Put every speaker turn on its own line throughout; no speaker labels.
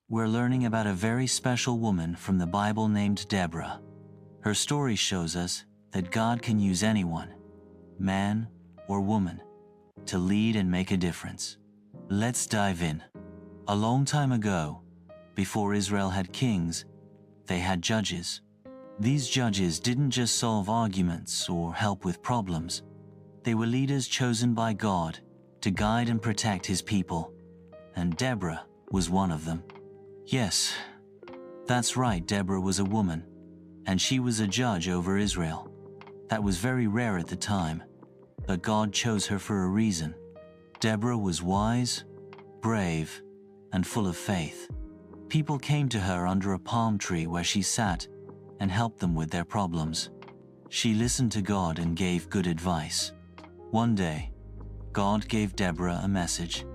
we're learning about a very special woman from the Bible named Deborah. Her story shows us that God can use anyone, man or woman, to lead and make a difference. Let's dive in. A long time ago, before Israel had kings, they had judges. These judges didn't just solve arguments or help with problems. They were leaders chosen by God to guide and protect His people. And Deborah was one of them. Yes, that's right, Deborah was a woman, and she was a judge over Israel. That was very rare at the time, but God chose her for a reason. Deborah was wise, brave, and full of faith. People came to her under a palm tree where she sat and helped them with their problems. She listened to God and gave good advice. One day, God gave Deborah a message.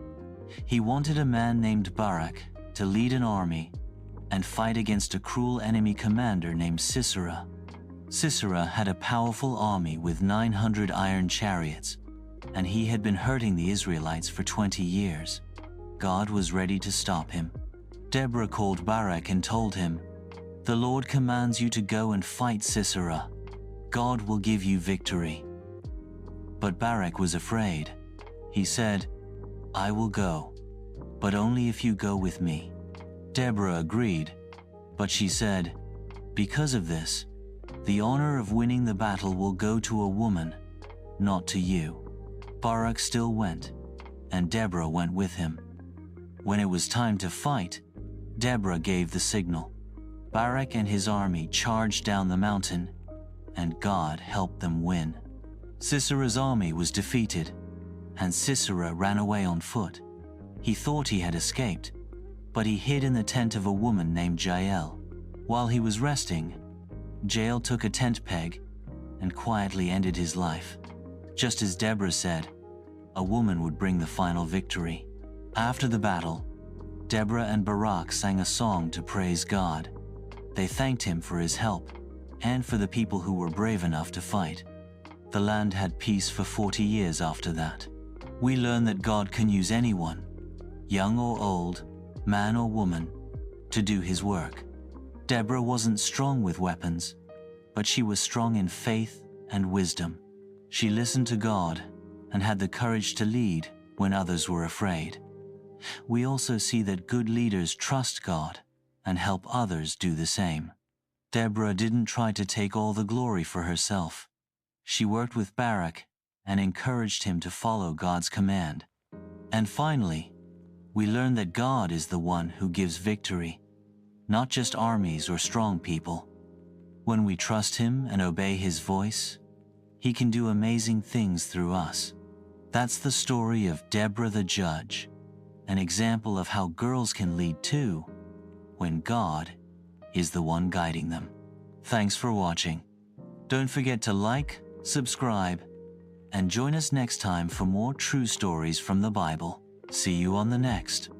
He wanted a man named Barak to lead an army and fight against a cruel enemy commander named Sisera. Sisera had a powerful army with 900 iron chariots, and he had been hurting the Israelites for 20 years. God was ready to stop him. Deborah called Barak and told him, "The Lord commands you to go and fight Sisera. God will give you victory." But Barak was afraid. He said, "I will go, but only if you go with me." Deborah agreed, but she said, "Because of this, the honor of winning the battle will go to a woman, not to you." Barak still went, and Deborah went with him. When it was time to fight, Deborah gave the signal. Barak and his army charged down the mountain, and God helped them win. Sisera's army was defeated, and Sisera ran away on foot. He thought he had escaped, but he hid in the tent of a woman named Jael. While he was resting, Jael took a tent peg and quietly ended his life. Just as Deborah said, a woman would bring the final victory. After the battle, Deborah and Barak sang a song to praise God. They thanked him for his help and for the people who were brave enough to fight. The land had peace for 40 years after that. We learn that God can use anyone, young or old, man or woman, to do His work. Deborah wasn't strong with weapons, but she was strong in faith and wisdom. She listened to God and had the courage to lead when others were afraid. We also see that good leaders trust God and help others do the same. Deborah didn't try to take all the glory for herself. She worked with Barak and encouraged him to follow God's command. And finally, we learn that God is the one who gives victory, not just armies or strong people. When we trust Him and obey His voice, He can do amazing things through us. That's the story of Deborah the judge, an example of how girls can lead too, when God is the one guiding them. Thanks for watching. Don't forget to like, subscribe, and join us next time for more true stories from the Bible. See you on the next.